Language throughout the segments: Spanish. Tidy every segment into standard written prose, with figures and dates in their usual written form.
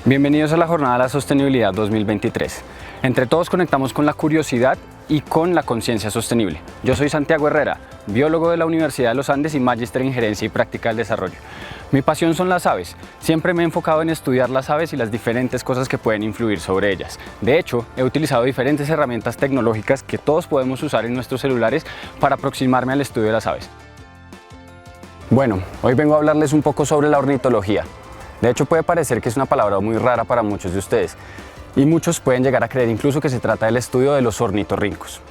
Bienvenidos a la Jornada de la Sostenibilidad 2023. Entre todos conectamos con la curiosidad y con la conciencia sostenible. Yo soy Santiago Herrera, biólogo de la Universidad de los Andes y magíster en Gerencia y Práctica del Desarrollo. Mi pasión son las aves. Siempre me he enfocado en estudiar las aves y las diferentes cosas que pueden influir sobre ellas. De hecho, he utilizado diferentes herramientas tecnológicas que todos podemos usar en nuestros celulares para aproximarme al estudio de las aves. Bueno, hoy vengo a hablarles un poco sobre la ornitología. De hecho, puede parecer que es una palabra muy rara para muchos de ustedes y muchos pueden llegar a creer incluso que se trata del estudio de los ornitorrincos.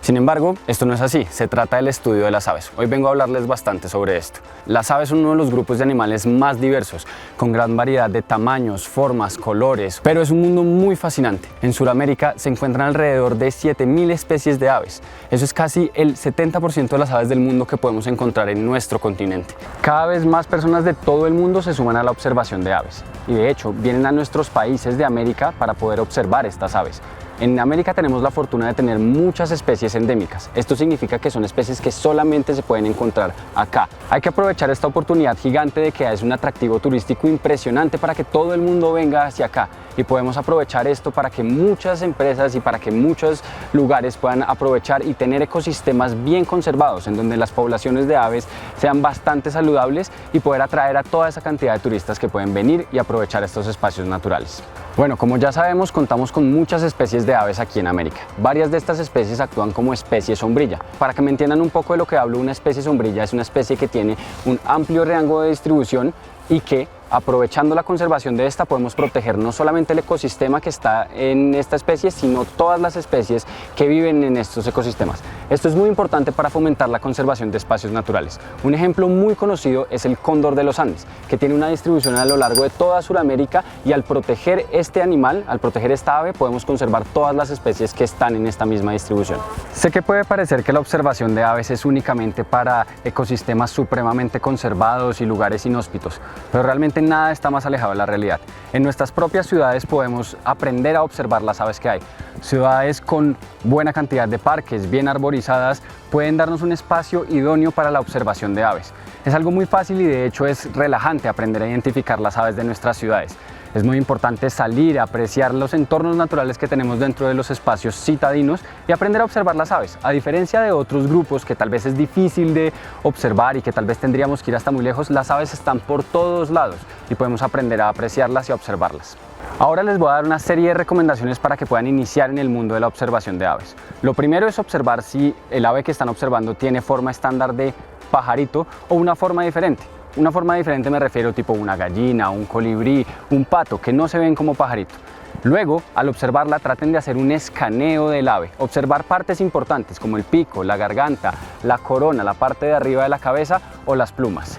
Sin embargo, esto no es así, se trata del estudio de las aves. Hoy vengo a hablarles bastante sobre esto. Las aves son uno de los grupos de animales más diversos, con gran variedad de tamaños, formas, colores, pero es un mundo muy fascinante. En Sudamérica se encuentran alrededor de 7.000 especies de aves. Eso es casi el 70% de las aves del mundo que podemos encontrar en nuestro continente. Cada vez más personas de todo el mundo se suman a la observación de aves y de hecho vienen a nuestros países de América para poder observar estas aves. En América tenemos la fortuna de tener muchas especies endémicas. Esto significa que son especies que solamente se pueden encontrar acá. Hay que aprovechar esta oportunidad gigante de que es un atractivo turístico impresionante para que todo el mundo venga hacia acá. Y podemos aprovechar esto para que muchas empresas y para que muchos lugares puedan aprovechar y tener ecosistemas bien conservados, en donde las poblaciones de aves sean bastante saludables y poder atraer a toda esa cantidad de turistas que pueden venir y aprovechar estos espacios naturales. Bueno, como ya sabemos, contamos con muchas especies de aves aquí en América. Varias de estas especies actúan como especie sombrilla. Para que me entiendan un poco de lo que hablo, una especie sombrilla es una especie que tiene un amplio rango de distribución y que, aprovechando la conservación de esta, podemos proteger no solamente el ecosistema que está en esta especie, sino todas las especies que viven en estos ecosistemas. Esto es muy importante para fomentar la conservación de espacios naturales. Un ejemplo muy conocido es el cóndor de los Andes, que tiene una distribución a lo largo de toda Sudamérica, y al proteger este animal, al proteger esta ave, podemos conservar todas las especies que están en esta misma distribución. Sé que puede parecer que la observación de aves es únicamente para ecosistemas supremamente conservados y lugares inhóspitos, pero realmente nada está más alejado de la realidad. En nuestras propias ciudades podemos aprender a observar las aves que hay. Ciudades con buena cantidad de parques, bien arborizadas, pueden darnos un espacio idóneo para la observación de aves. Es algo muy fácil y de hecho es relajante aprender a identificar las aves de nuestras ciudades. Es muy importante salir a apreciar los entornos naturales que tenemos dentro de los espacios citadinos y aprender a observar las aves. A diferencia de otros grupos que tal vez es difícil de observar y que tal vez tendríamos que ir hasta muy lejos, las aves están por todos lados y podemos aprender a apreciarlas y a observarlas. Ahora les voy a dar una serie de recomendaciones para que puedan iniciar en el mundo de la observación de aves. Lo primero es observar si el ave que están observando tiene forma estándar de pajarito o una forma diferente. Una forma diferente me refiero tipo una gallina, un colibrí, un pato, que no se ven como pajarito. Luego, al observarla, traten de hacer un escaneo del ave, observar partes importantes como el pico, la garganta, la corona, la parte de arriba de la cabeza o las plumas.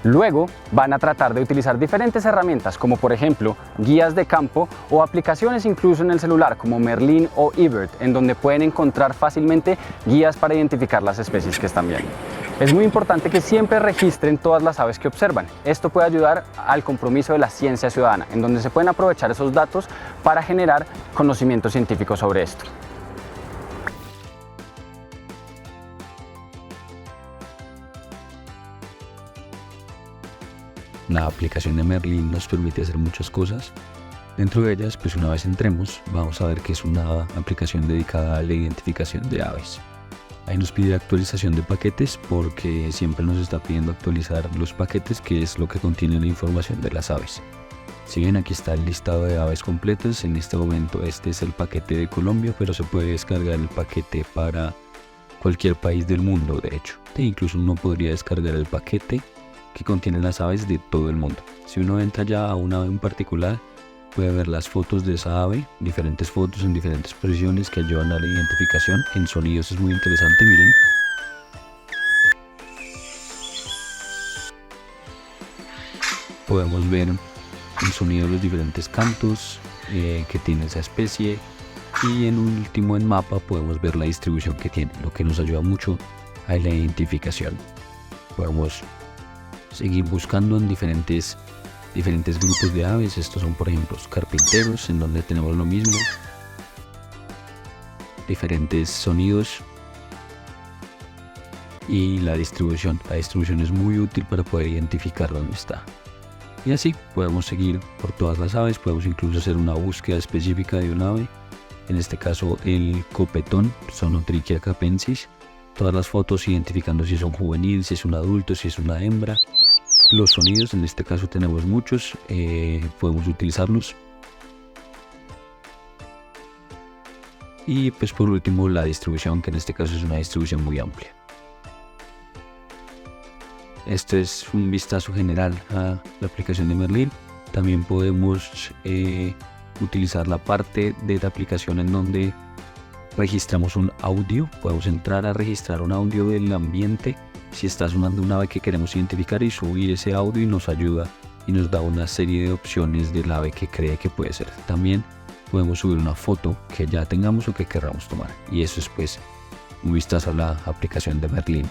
Luego van a tratar de utilizar diferentes herramientas como por ejemplo guías de campo o aplicaciones incluso en el celular como Merlin o eBird, en donde pueden encontrar fácilmente guías para identificar las especies que están viendo. Es muy importante que siempre registren todas las aves que observan. Esto puede ayudar al compromiso de la ciencia ciudadana, en donde se pueden aprovechar esos datos para generar conocimiento científico sobre esto. La aplicación de Merlin nos permite hacer muchas cosas. Dentro de ellas, pues una vez entremos, vamos a ver que es una aplicación dedicada a la identificación de aves. Ahí nos pide actualización de paquetes porque siempre nos está pidiendo actualizar los paquetes, que es lo que contiene la información de las aves. Si bien aquí está el listado de aves completas, en este momento este es el paquete de Colombia, pero se puede descargar el paquete para cualquier país del mundo, de hecho. E incluso uno podría descargar el paquete que contiene las aves de todo el mundo. Si uno entra ya a una ave en particular, puede ver las fotos de esa ave, diferentes fotos en diferentes posiciones que ayudan a la identificación. En sonidos es muy interesante, miren. Podemos ver el sonido de los diferentes cantos que tiene esa especie, y en último en mapa podemos ver la distribución que tiene, lo que nos ayuda mucho a la identificación. Podemos seguir buscando en diferentes grupos de aves. Estos son por ejemplo los carpinteros, en donde tenemos lo mismo, diferentes sonidos y la distribución. La distribución es muy útil para poder identificar dónde está. Y así podemos seguir por todas las aves, podemos incluso hacer una búsqueda específica de un ave. En este caso el copetón, Zonotrichia capensis. Todas las fotos identificando si es un juvenil, si es un adulto, si es una hembra. Los sonidos, en este caso tenemos muchos, podemos utilizarlos. Y pues por último la distribución, que en este caso es una distribución muy amplia. Este es un vistazo general a la aplicación de Merlin. También podemos utilizar la parte de la aplicación en donde registramos un audio. Podemos entrar a registrar un audio del ambiente si está sonando un ave que queremos identificar y subir ese audio, y nos ayuda y nos da una serie de opciones del ave que cree que puede ser. También podemos subir una foto que ya tengamos o que queramos tomar, y eso es pues un vistazo a la aplicación de Merlin.